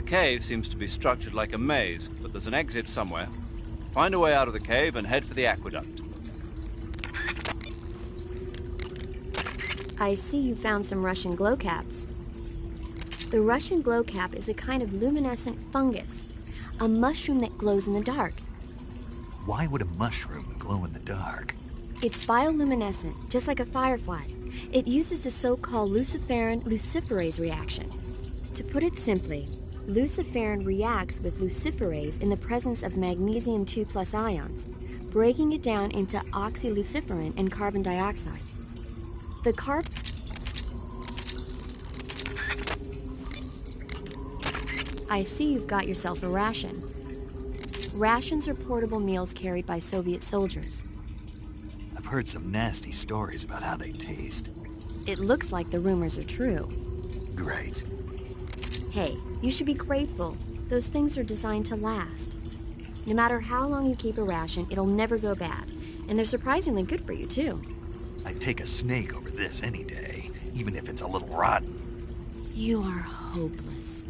cave seems to be structured like a maze, but there's an exit somewhere. Find a way out of the cave and head for the aqueduct. I see you found some Russian glowcaps. The Russian glowcap is a kind of luminescent fungus, a mushroom that glows in the dark. Why would a mushroom glow in the dark? It's bioluminescent, just like a firefly. It uses the so-called luciferin luciferase reaction. To put it simply, luciferin reacts with luciferase in the presence of magnesium 2+ ions, breaking it down into oxyluciferin and carbon dioxide. The I see you've got yourself a ration. Rations are portable meals carried by Soviet soldiers. I've heard some nasty stories about how they taste. It looks like the rumors are true. Great. Hey, you should be grateful. Those things are designed to last. No matter how long you keep a ration, it'll never go bad. And they're surprisingly good for you, too. I'd take a snake over this any day, even if it's a little rotten. You are hopeless.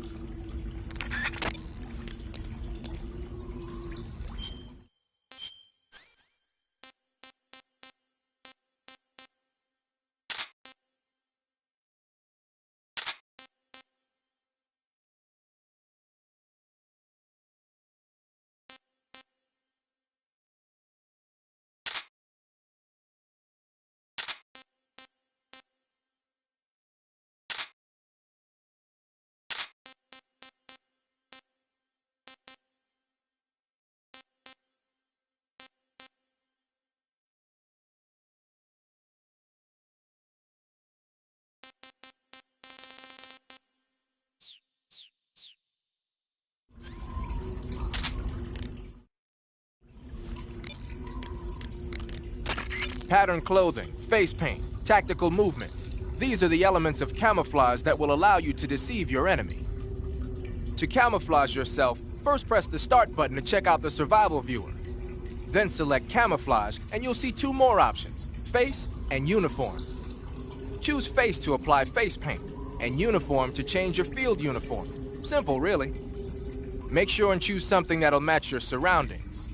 Patterned clothing, face paint, tactical movements. These are the elements of camouflage that will allow you to deceive your enemy. To camouflage yourself, first press the start button to check out the survival viewer. Then select camouflage and you'll see two more options, face and uniform. Choose face to apply face paint and uniform to change your field uniform. Simple, really. Make sure and choose something that'll match your surroundings.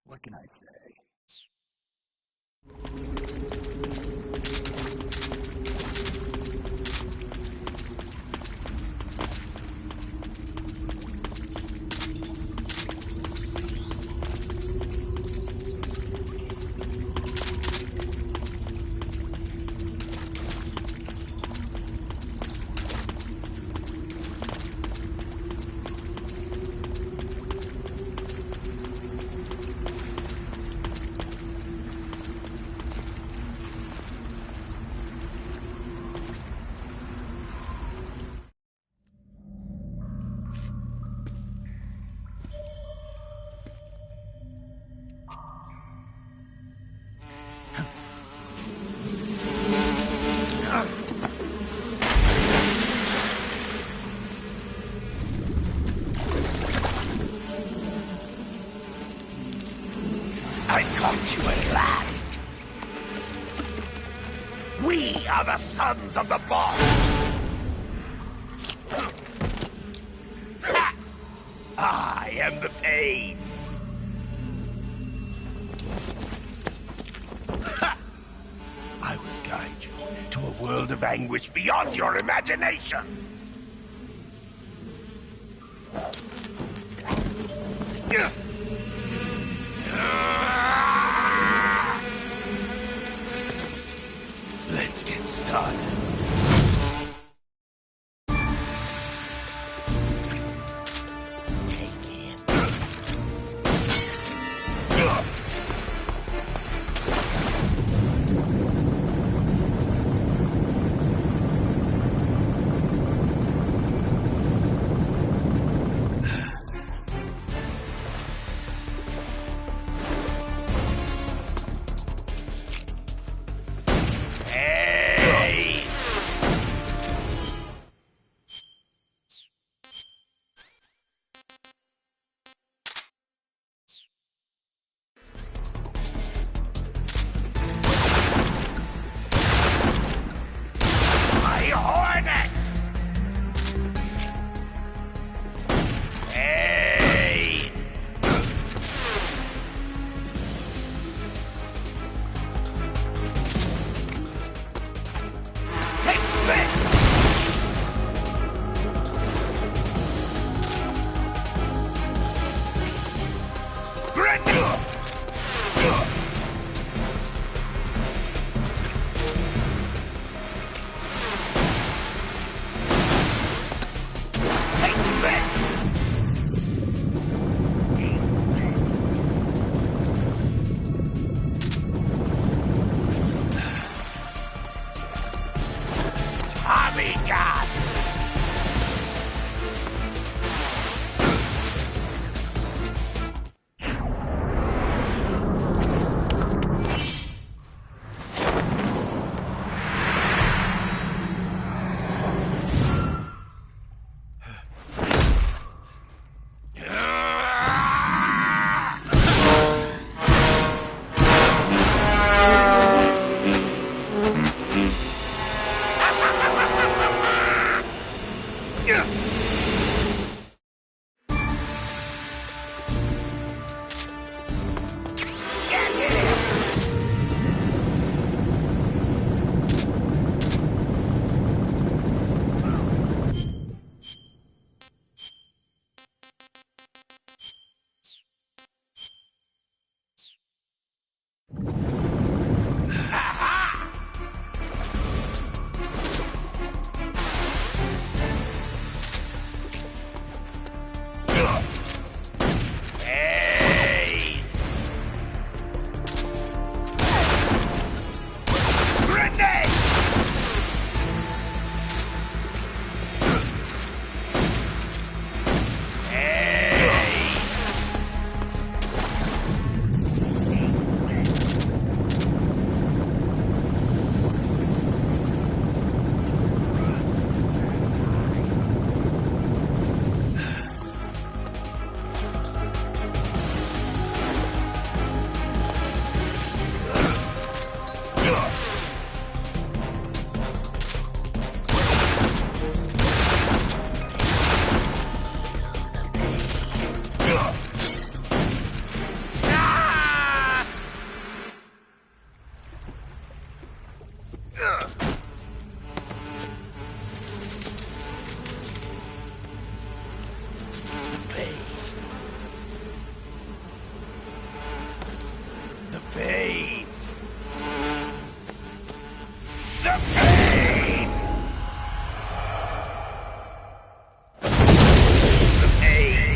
What can I say? I got you at last. We are the sons of the boss. Ha! I am the pain. Ha! I will guide you to a world of anguish beyond your imagination. Let's get started. Take him. Hey! My hornets! Hey! Take this! Grenade! Take this! Tommy God! Hey! Grenade! Hey! The pain. The pain. The pain.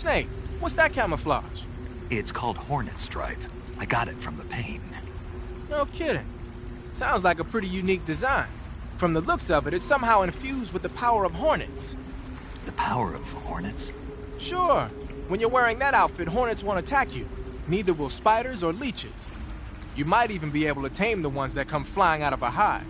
Snake, what's that camouflage? It's called Hornet Stripe. I got it from the paint. No kidding. Sounds like a pretty unique design. From the looks of it, it's somehow infused with the power of hornets. The power of hornets? Sure. When you're wearing that outfit, hornets won't attack you. Neither will spiders or leeches. You might even be able to tame the ones that come flying out of a hive.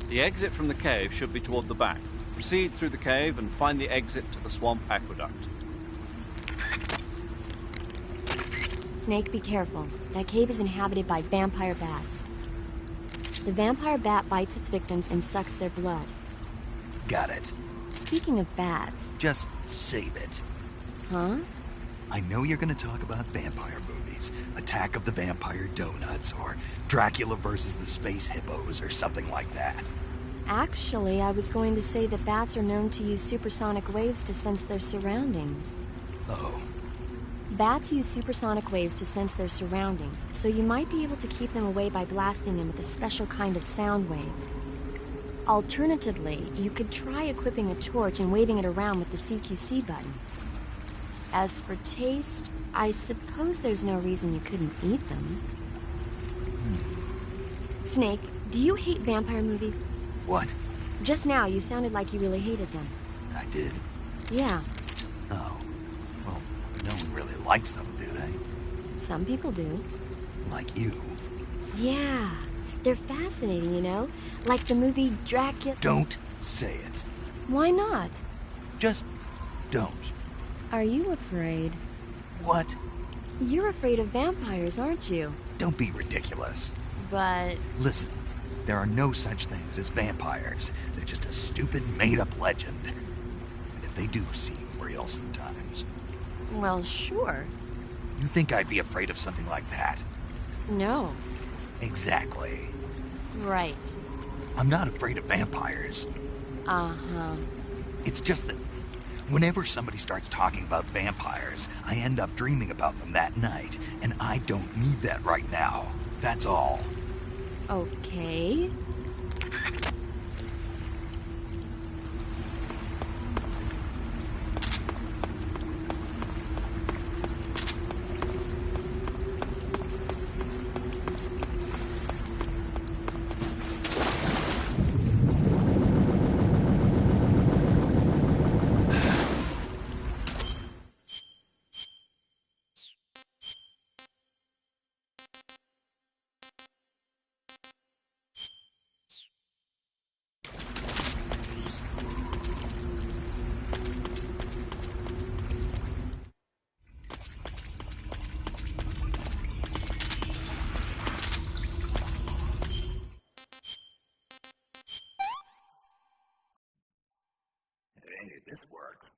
The exit from the cave should be toward the back. Proceed through the cave and find the exit to the swamp aqueduct. Snake, be careful. That cave is inhabited by vampire bats. The vampire bat bites its victims and sucks their blood. Got it. Speaking of bats... Just save it. Huh? I know you're gonna talk about vampire movies. Attack of the Vampire Donuts, or Dracula versus the Space Hippos, or something like that. Actually, I was going to say that bats are known to use supersonic waves to sense their surroundings. Oh. Bats use supersonic waves to sense their surroundings, so you might be able to keep them away by blasting them with a special kind of sound wave. Alternatively, you could try equipping a torch and waving it around with the CQC button. As for taste, I suppose there's no reason you couldn't eat them. Snake, do you hate vampire movies? What? Just now, you sounded like you really hated them. I did? Yeah, Oh. Well, no one really likes them, do they? some people do. Like you. Yeah, they're fascinating, you know? Like the movie Dracula... Don't say it. Why not? Just don't. Are you afraid? What? You're afraid of vampires, aren't you? Don't be ridiculous. But... Listen, there are no such things as vampires. They're just a stupid, made-up legend. And if they do seem real sometimes. well, sure. You think I'd be afraid of something like that? No. Exactly. Right. I'm not afraid of vampires. Uh-huh. It's just that whenever somebody starts talking about vampires, I end up dreaming about them that night, and I don't need that right now. That's all. Okay. Hey, this worked.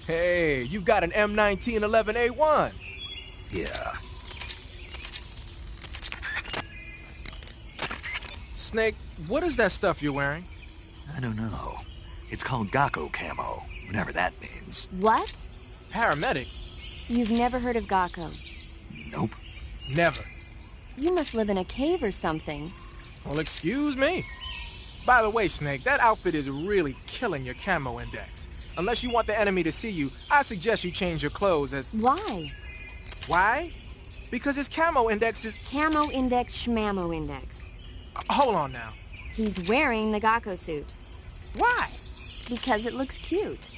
Hey, you've got an M1911A1. Yeah. Snake, what is that stuff you're wearing? I don't know. It's called Gakko camo, whatever that means. What? Paramedic? You've never heard of Gakko? Nope. Never. You must live in a cave or something. Well, excuse me. By the way, Snake, that outfit is really killing your camo index. Unless you want the enemy to see you, I suggest you change your clothes as... Why? Why? Because his camo index is... Camo index, schmamo index. Hold on now. He's wearing the Gakko suit. Why? Because it looks cute.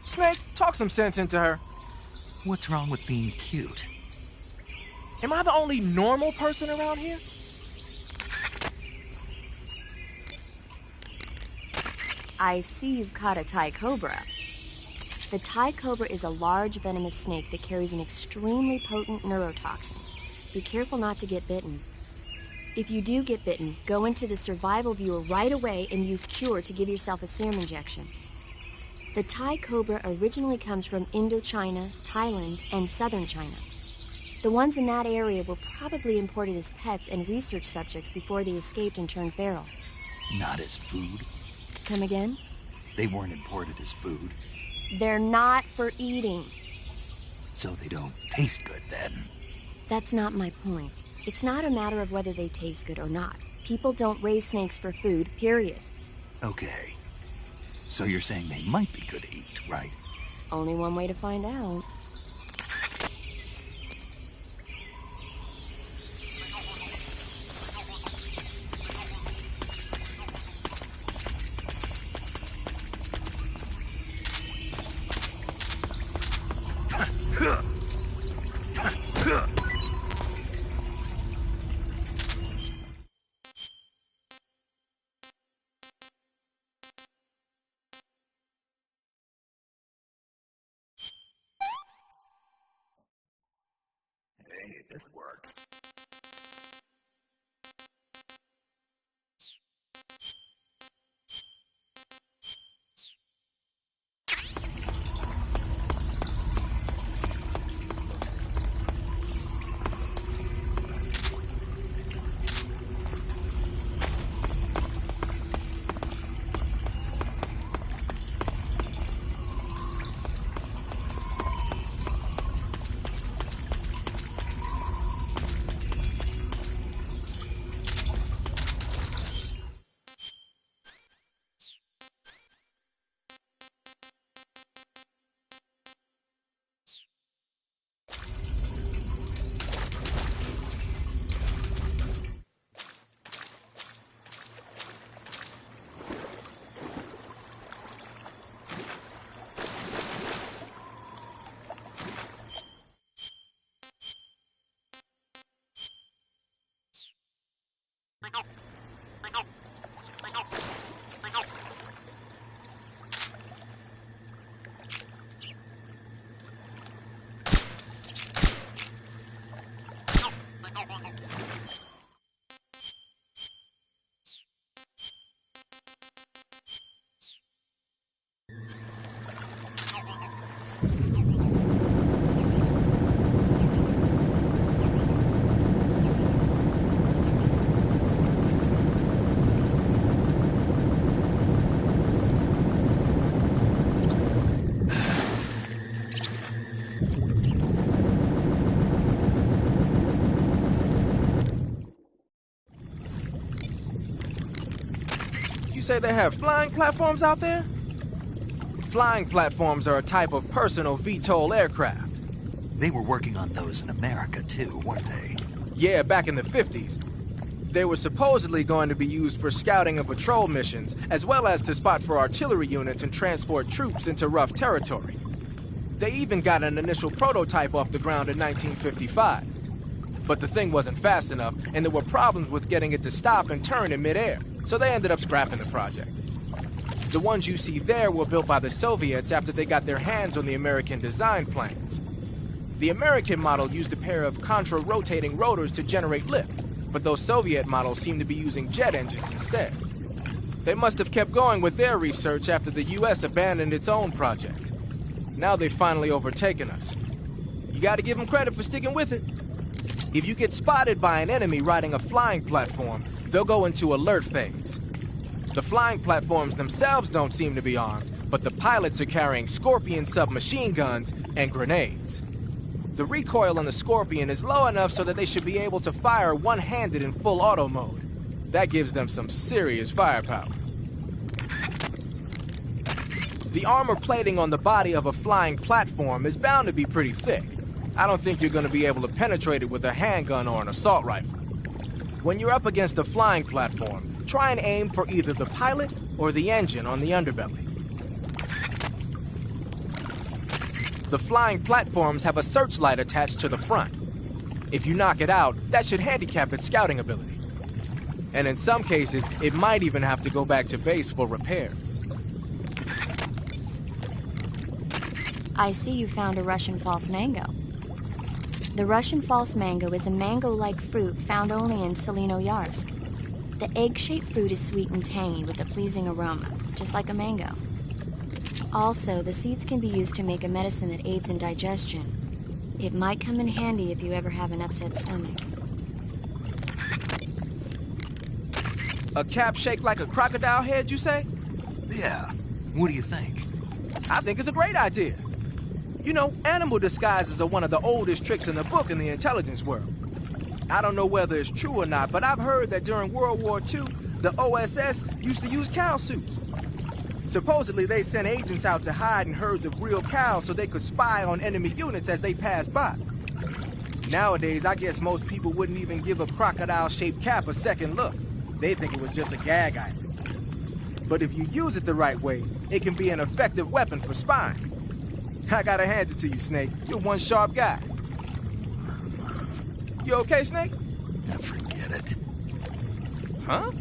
Snake, talk some sense into her. What's wrong with being cute? Am I the only normal person around here? I see you've caught a Thai cobra. The Thai cobra is a large venomous snake that carries an extremely potent neurotoxin. Be careful not to get bitten. If you do get bitten, go into the survival viewer right away and use Cure to give yourself a serum injection. The Thai cobra originally comes from Indochina, Thailand, and southern China. The ones in that area were probably imported as pets and research subjects before they escaped and turned feral. Not as food? Come again? They weren't imported as food, They're not for eating. so they don't taste good then. That's not my point. It's not a matter of whether they taste good or not. People don't raise snakes for food, period. Okay. So you're saying they might be good to eat, right? Only one way to find out. Hey, this worked. You say they have flying platforms out there? Flying platforms are a type of personal VTOL aircraft. They were working on those in America too, weren't they? Yeah, back in the 50s. They were supposedly going to be used for scouting and patrol missions, as well as to spot for artillery units and transport troops into rough territory. They even got an initial prototype off the ground in 1955. But the thing wasn't fast enough, and there were problems with getting it to stop and turn in midair, so they ended up scrapping the project. The ones you see there were built by the Soviets after they got their hands on the American design plans. The American model used a pair of contra-rotating rotors to generate lift, but those Soviet models seem to be using jet engines instead. They must have kept going with their research after the US abandoned its own project. Now they've finally overtaken us. You gotta give them credit for sticking with it. If you get spotted by an enemy riding a flying platform, they'll go into alert phase. The flying platforms themselves don't seem to be armed, but the pilots are carrying Scorpion submachine guns and grenades. The recoil on the Scorpion is low enough so that they should be able to fire one-handed in full auto mode. That gives them some serious firepower. The armor plating on the body of a flying platform is bound to be pretty thick. I don't think you're going to be able to penetrate it with a handgun or an assault rifle. When you're up against a flying platform, try and aim for either the pilot or the engine on the underbelly. The flying platforms have a searchlight attached to the front. If you knock it out, that should handicap its scouting ability. And in some cases, it might even have to go back to base for repairs. I see you found a Russian false mango. The Russian false mango is a mango-like fruit found only in Selino-Yarsk. The egg-shaped fruit is sweet and tangy with a pleasing aroma, just like a mango. Also, the seeds can be used to make a medicine that aids in digestion. It might come in handy if you ever have an upset stomach. A cap shaped like a crocodile head, you say? Yeah. What do you think? I think it's a great idea. You know, animal disguises are one of the oldest tricks in the book in the intelligence world. I don't know whether it's true or not, but I've heard that during World War II, the OSS used to use cow suits. Supposedly, they sent agents out to hide in herds of real cows so they could spy on enemy units as they passed by. Nowadays, I guess most people wouldn't even give a crocodile-shaped cap a second look. They think it was just a gag item. But if you use it the right way, it can be an effective weapon for spying. I gotta hand it to you, Snake. You're one sharp guy. You okay, Snake? Forget it. Huh?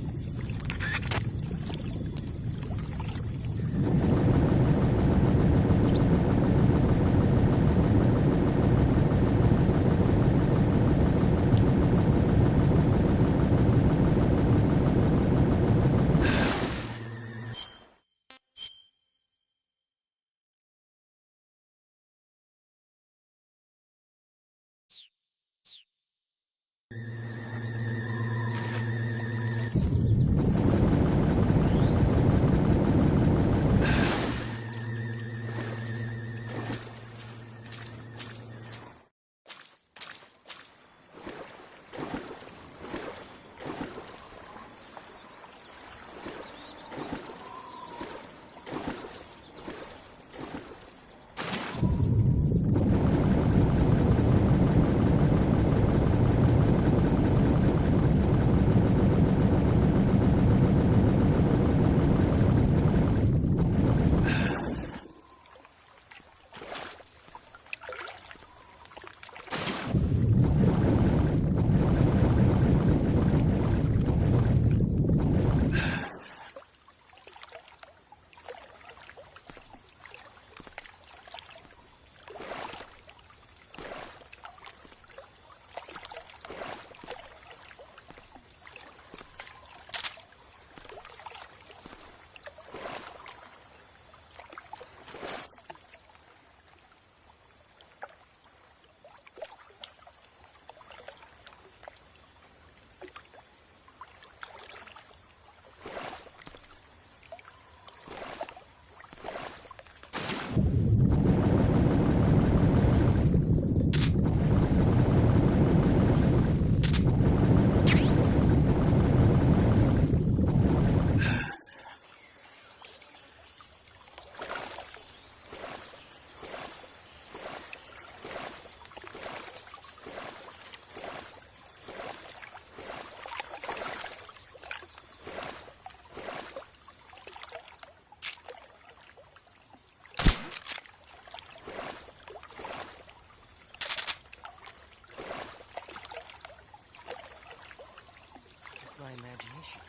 My imagination.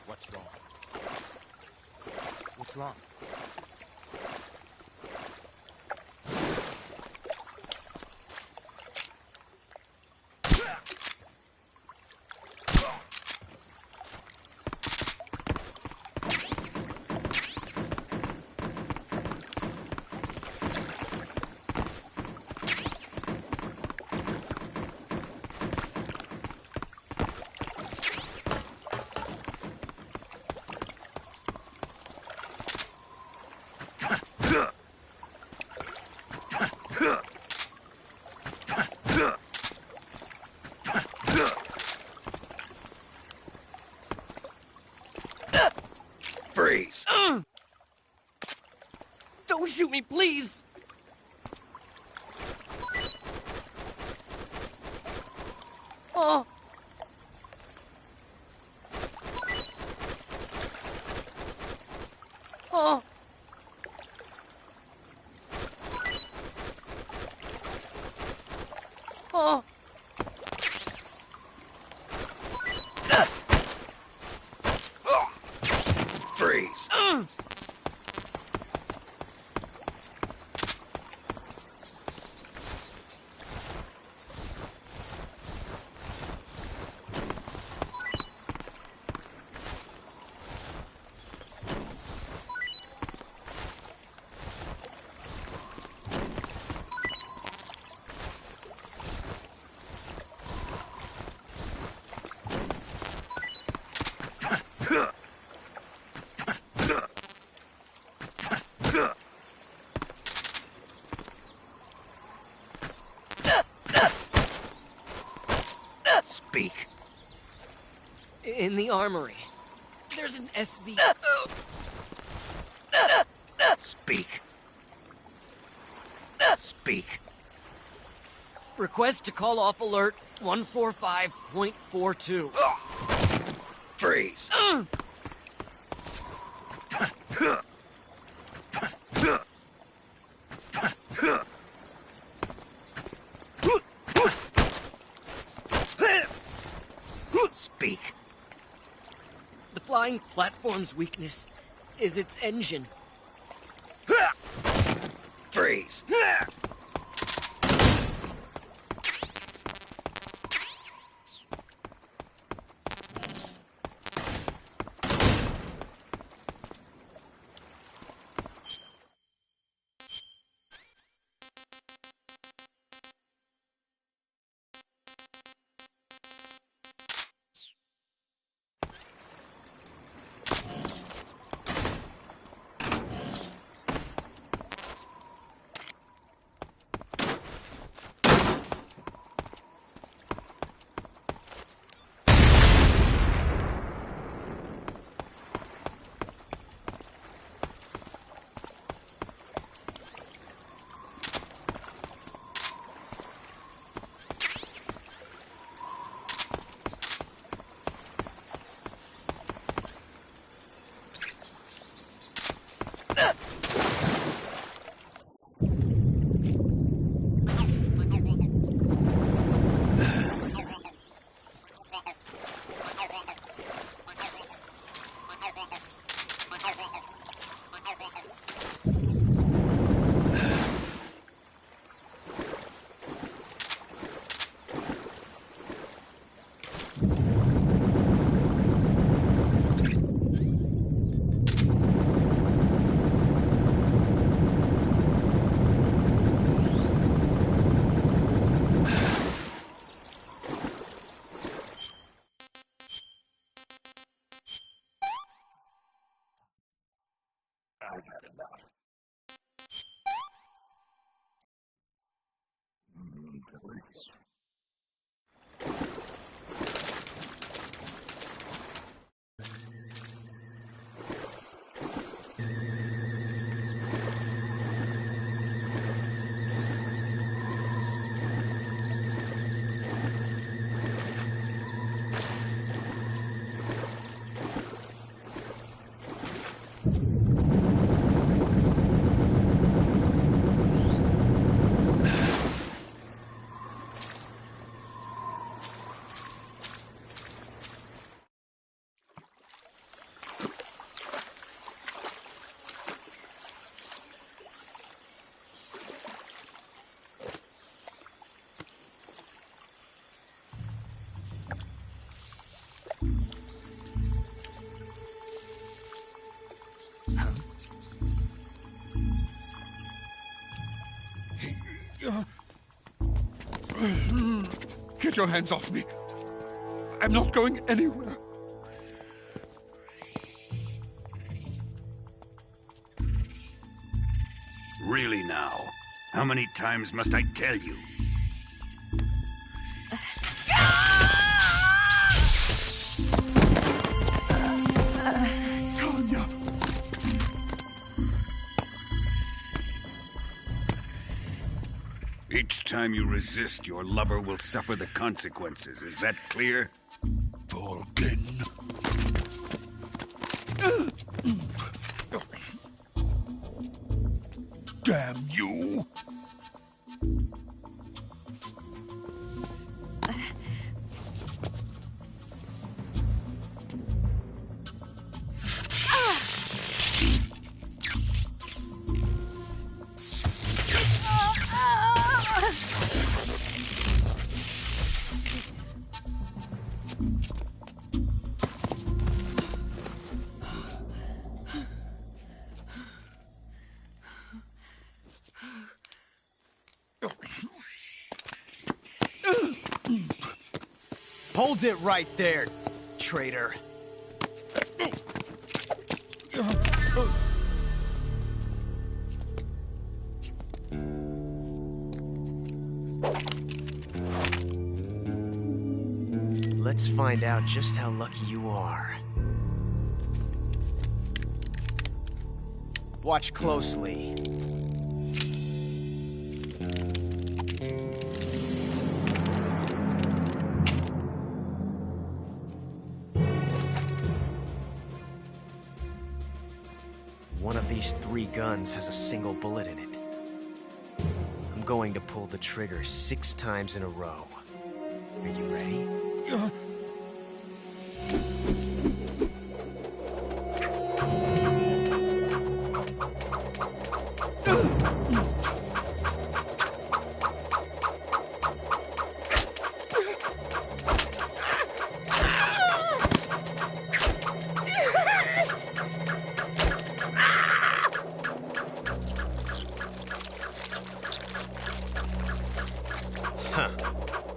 What's wrong? What's wrong? Freeze! Don't shoot me, please! Oh! Oh! Oh! Freeze! Speak. In the armory. There's an SV. Speak. Speak. Request to call off alert 145.42. Freeze. Speak. The flying platform's weakness is its engine. Freeze. Get your hands off me. I'm not going anywhere. Really now? How many times must I tell you? Tanya! time you resist, your lover will suffer the consequences. Is that clear? Vulcan. Damn you! Hold it right there, traitor. Let's find out just how lucky you are. Watch closely. One of these 3 guns has a single bullet in it. I'm going to pull the trigger 6 times in a row. Are you ready? Huh.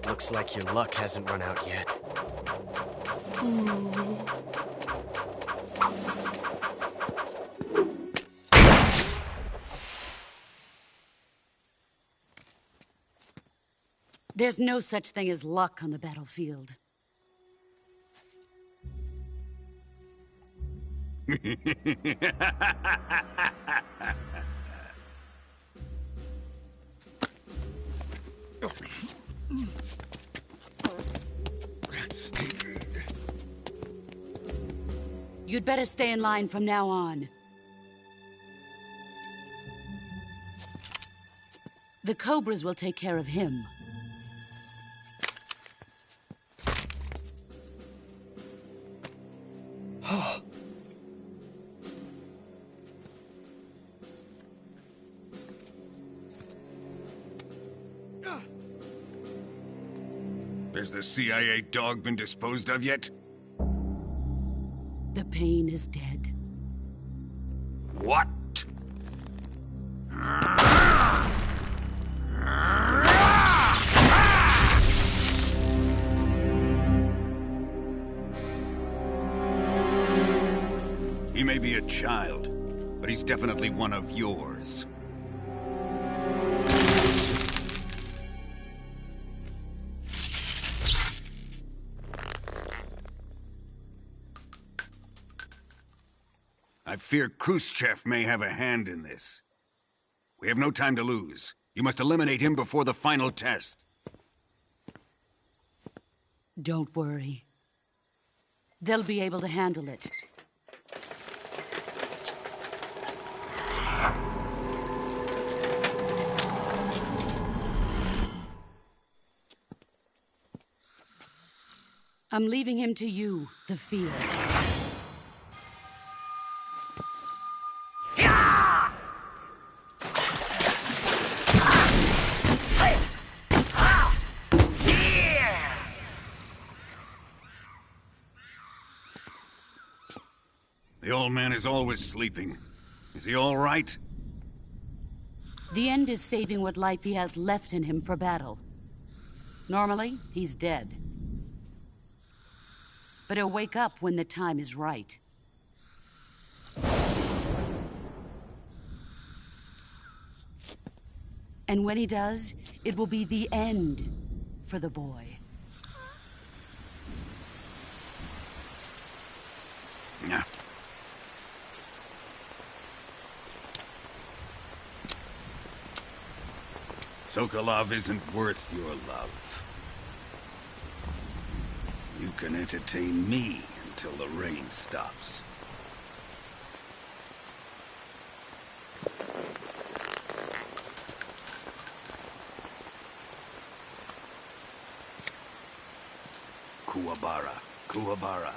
Looks like your luck hasn't run out yet. There's no such thing as luck on the battlefield. You'd better stay in line from now on. The Cobras will take care of him. Has the CIA dog been disposed of yet? The pain is dead. What? He may be a child, but he's definitely one of yours. I fear Khrushchev may have a hand in this. We have no time to lose. You must eliminate him before the final test. Don't worry. They'll be able to handle it. I'm leaving him to you, the field. The old man is always sleeping. Is he all right? The end is saving what life he has left in him for battle. Normally, he's dead. But he'll wake up when the time is right. And when he does, it will be the end for the boy. Yeah. Sokolov isn't worth your love. You can entertain me until the rain stops. Kuwabara. Kuwabara.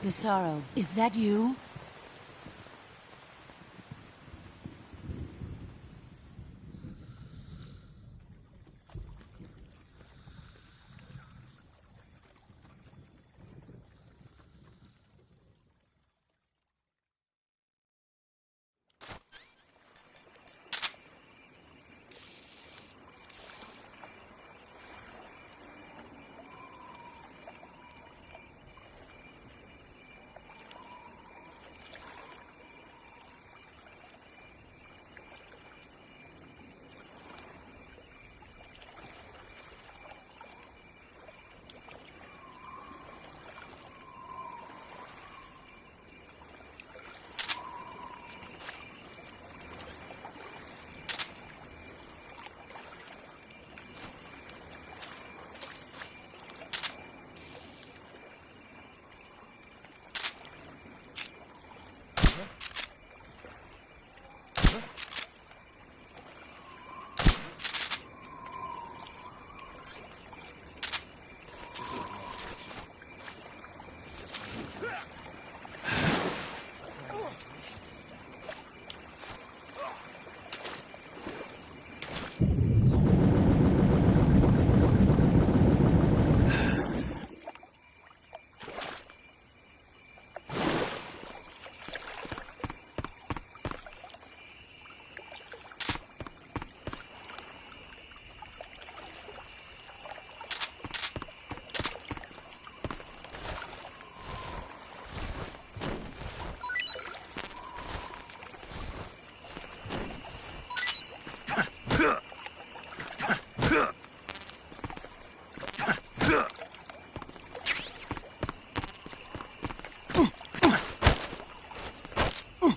Desaro, is that you?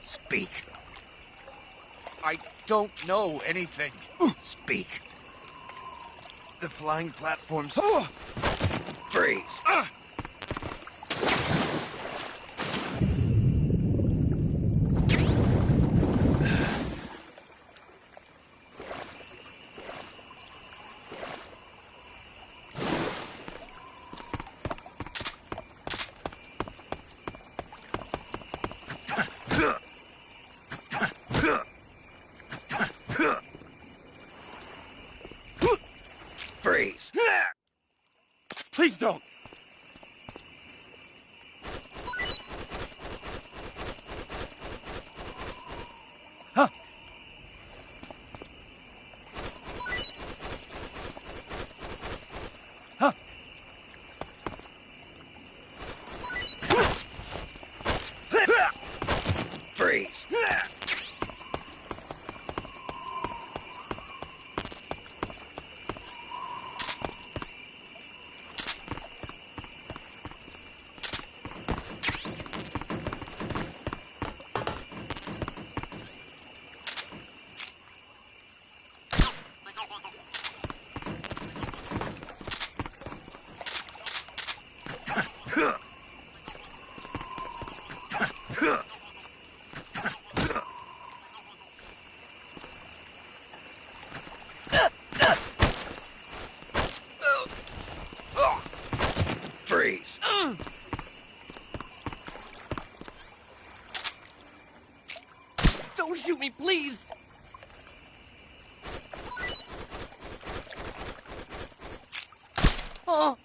Speak. I don't know anything. Speak. The flying platforms... Freeze! Freeze! Please don't! Huh? Huh? Freeze! Freeze! Don't shoot me, please! Oh!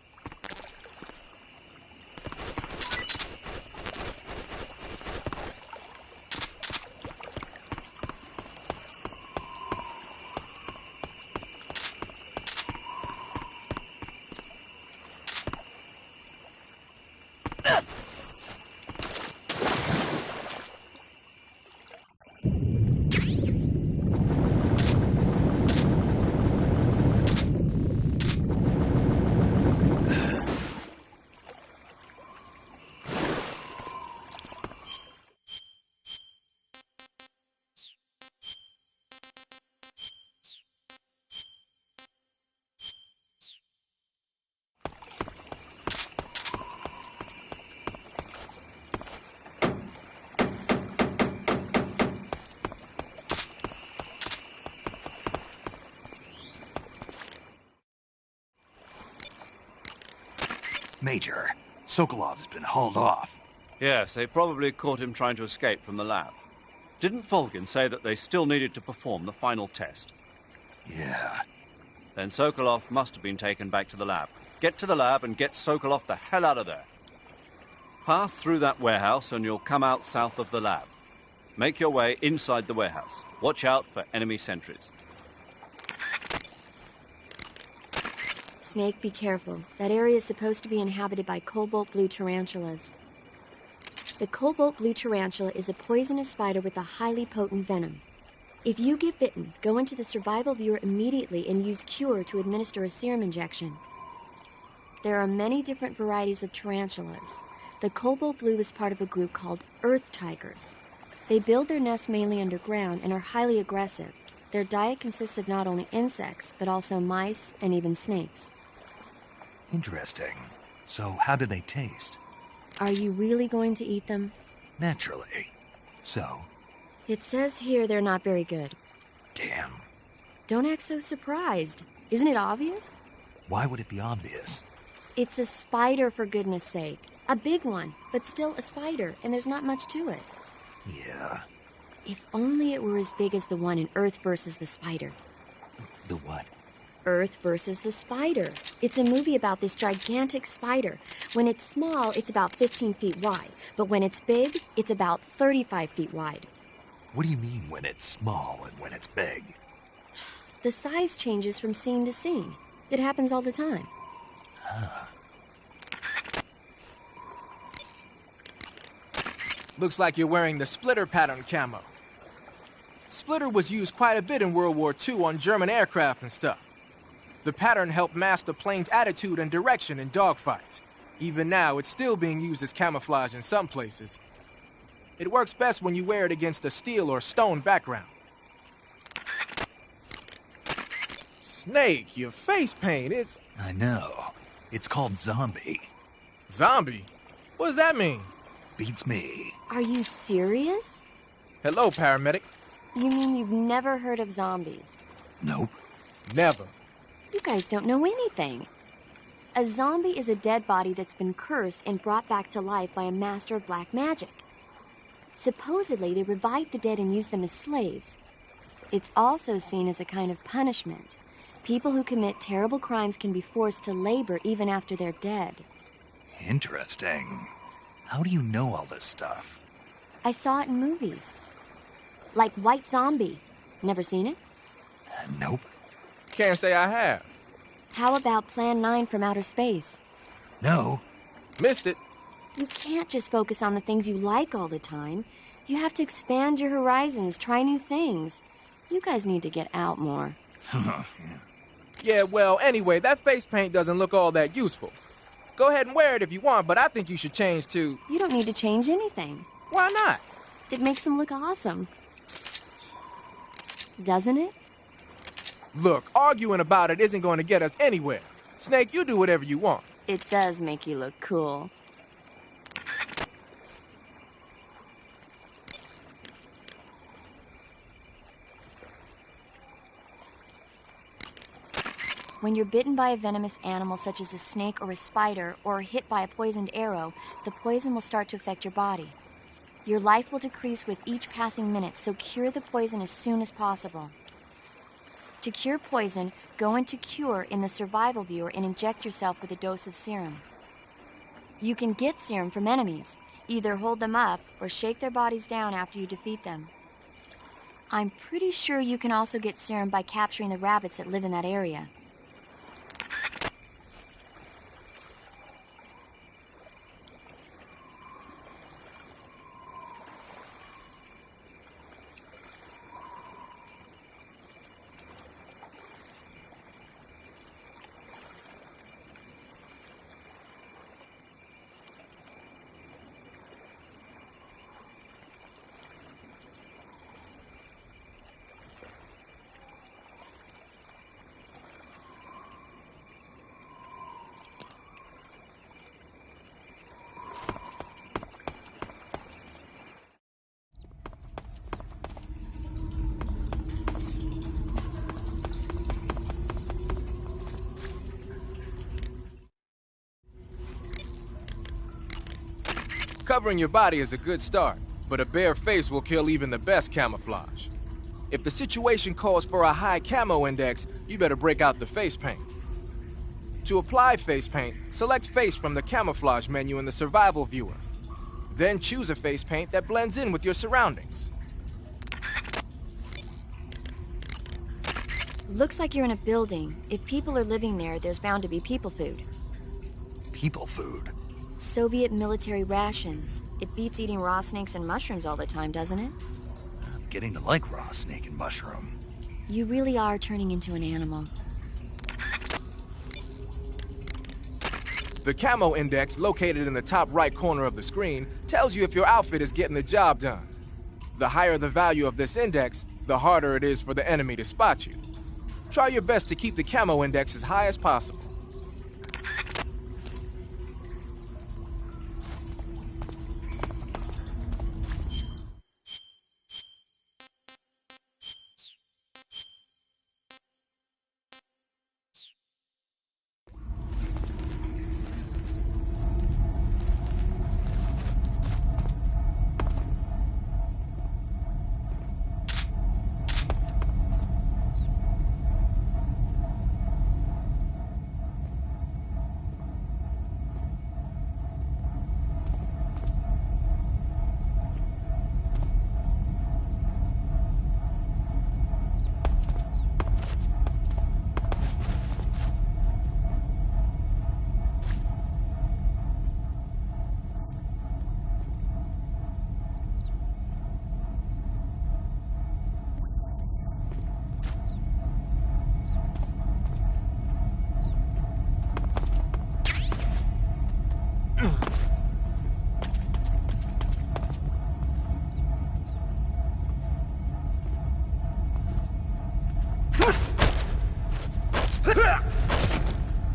Major, Sokolov's been hauled off. Yes, they probably caught him trying to escape from the lab. Didn't Volgin say that they still needed to perform the final test? Yeah. Then Sokolov must have been taken back to the lab. Get to the lab and get Sokolov the hell out of there. Pass through that warehouse and you'll come out south of the lab. Make your way inside the warehouse. Watch out for enemy sentries. Snake, be careful. That area is supposed to be inhabited by cobalt blue tarantulas. The cobalt blue tarantula is a poisonous spider with a highly potent venom. If you get bitten, go into the survival viewer immediately and use Cure to administer a serum injection. There are many different varieties of tarantulas. The cobalt blue is part of a group called earth tigers. They build their nests mainly underground and are highly aggressive. Their diet consists of not only insects, but also mice and even snakes. Interesting. So how do they taste? Are you really going to eat them? Naturally. So? It says here they're not very good. Damn. Don't act so surprised. Isn't it obvious? Why would it be obvious? It's a spider, for goodness sake. A big one, but still a spider, and there's not much to it. Yeah. If only it were as big as the one in Earth versus the Spider. The what? Earth versus the Spider. It's a movie about this gigantic spider. When it's small, it's about 15 feet wide, but when it's big, it's about 35 feet wide. What do you mean when it's small and when it's big? The size changes from scene to scene. It happens all the time. Huh. Looks like you're wearing the splitter pattern camo. Splitter was used quite a bit in World War II on German aircraft and stuff. The pattern helped mask the plane's attitude and direction in dogfights. Even now, it's still being used as camouflage in some places. It works best when you wear it against a steel or stone background. Snake, your face paint is... I know. It's called zombie. Zombie? What does that mean? Beats me. Are you serious? Hello, paramedic. You mean you've never heard of zombies? Nope. Never. You guys don't know anything. A zombie is a dead body that's been cursed and brought back to life by a master of black magic. Supposedly, they revive the dead and use them as slaves. It's also seen as a kind of punishment. People who commit terrible crimes can be forced to labor even after they're dead. Interesting. How do you know all this stuff? I saw it in movies. Like White Zombie. Never seen it? Nope. Can't say I have. How about Plan 9 from Outer Space? No. Missed it. You can't just focus on the things you like all the time. You have to expand your horizons, try new things. You guys need to get out more. Yeah, well, anyway, that face paint doesn't look all that useful. Go ahead and wear it if you want, but I think you should change to... You don't need to change anything. Why not? It makes him look awesome. Doesn't it? Look, arguing about it isn't going to get us anywhere. Snake, you do whatever you want. It does make you look cool. When you're bitten by a venomous animal such as a snake or a spider, or hit by a poisoned arrow, the poison will start to affect your body. Your life will decrease with each passing minute, so cure the poison as soon as possible. To cure poison, go into Cure in the survival viewer and inject yourself with a dose of serum. You can get serum from enemies. Either hold them up or shake their bodies down after you defeat them. I'm pretty sure you can also get serum by capturing the rabbits that live in that area. Covering your body is a good start, but a bare face will kill even the best camouflage. If the situation calls for a high camo index, you better break out the face paint. To apply face paint, select face from the camouflage menu in the survival viewer. Then choose a face paint that blends in with your surroundings. Looks like you're in a building. If people are living there, there's bound to be people food. People food? Soviet military rations. It beats eating raw snakes and mushrooms all the time, doesn't it? I'm getting to like raw snake and mushroom. You really are turning into an animal. The camo index, located in the top right corner of the screen, tells you if your outfit is getting the job done. The higher the value of this index, the harder it is for the enemy to spot you. Try your best to keep the camo index as high as possible.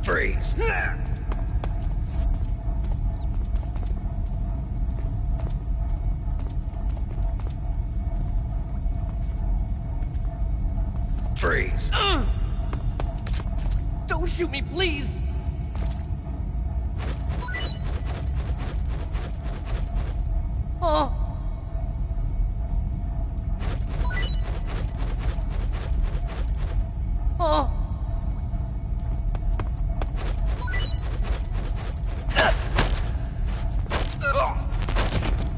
Freeze! Freeze! Don't shoot me, please! Oh! Oh!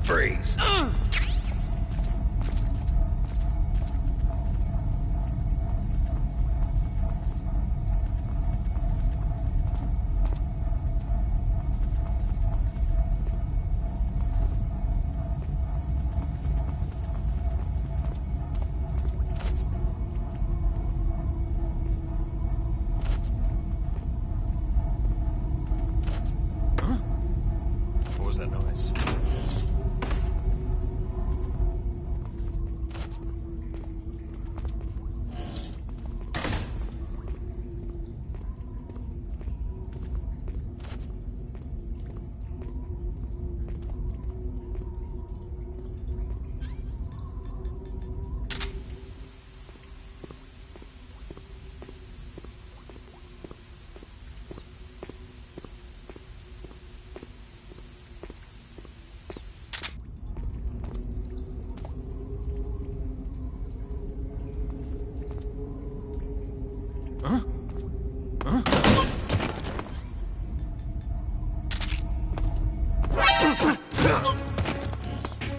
Freeze! What was that noise?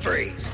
Freeze!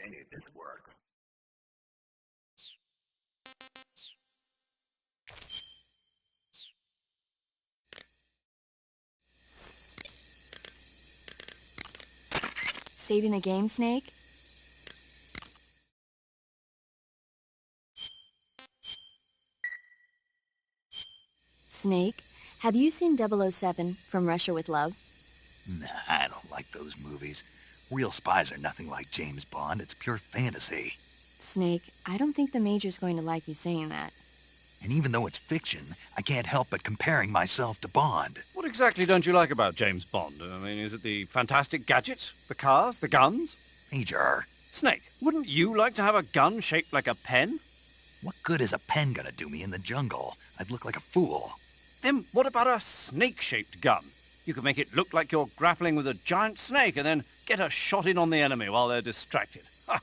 any of this work. Saving the game, Snake? Snake, have you seen 007 from Russia with Love? Nah, I don't like those movies. Real spies are nothing like James Bond. It's pure fantasy. Snake, I don't think the Major's going to like you saying that. And even though it's fiction, I can't help but comparing myself to Bond. What exactly don't you like about James Bond? I mean, is it the fantastic gadgets, the cars, the guns? Major. Snake, wouldn't you like to have a gun shaped like a pen? What good is a pen gonna do me in the jungle? I'd look like a fool. Then what about a snake-shaped gun? You could make it look like you're grappling with a giant snake and then get a shot in on the enemy while they're distracted. Ha!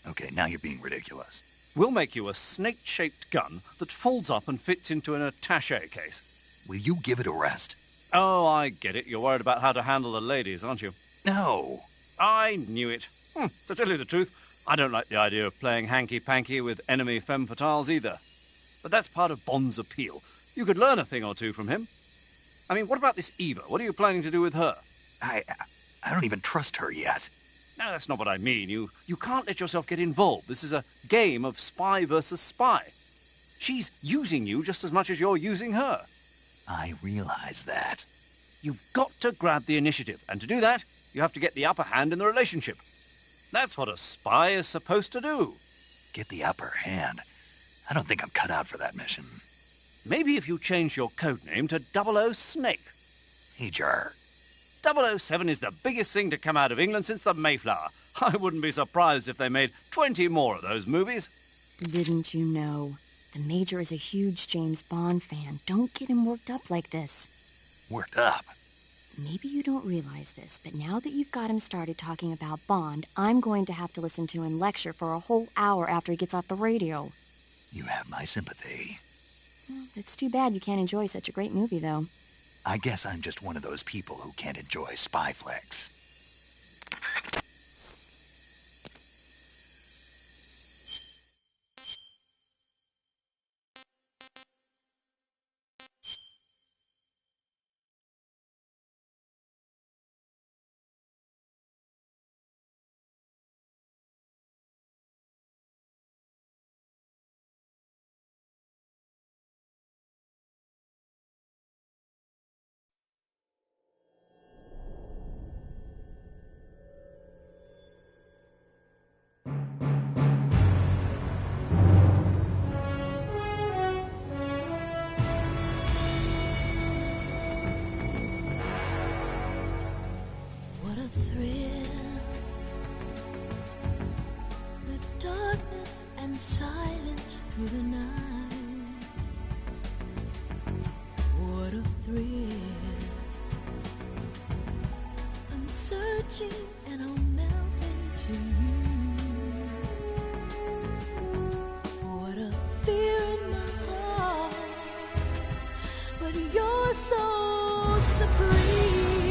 Okay, now you're being ridiculous. We'll make you a snake-shaped gun that folds up and fits into an attaché case. Will you give it a rest? Oh, I get it. You're worried about how to handle the ladies, aren't you? No. I knew it. To tell you the truth, I don't like the idea of playing hanky-panky with enemy femme fatales either. But that's part of Bond's appeal. You could learn a thing or two from him. I mean, what about this Eva? What are you planning to do with her? I don't even trust her yet. No, that's not what I mean. You can't let yourself get involved. This is a game of spy versus spy. She's using you just as much as you're using her. I realize that. You've got to grab the initiative, and to do that, you have to get the upper hand in the relationship. That's what a spy is supposed to do. Get the upper hand? I don't think I'm cut out for that mission. Maybe if you change your codename to 00 Snake. Major. 007 is the biggest thing to come out of England since the Mayflower. I wouldn't be surprised if they made 20 more of those movies. Didn't you know? The Major is a huge James Bond fan. Don't get him worked up like this. Worked up? Maybe you don't realize this, but now that you've got him started talking about Bond, I'm going to have to listen to him lecture for a whole hour after he gets off the radio. You have my sympathy. It's too bad you can't enjoy such a great movie, though. I guess I'm just one of those people who can't enjoy spy flicks. And silence through the night. What a thrill. I'm searching and I'll melt into you. What a fear in my heart, but you're so supreme.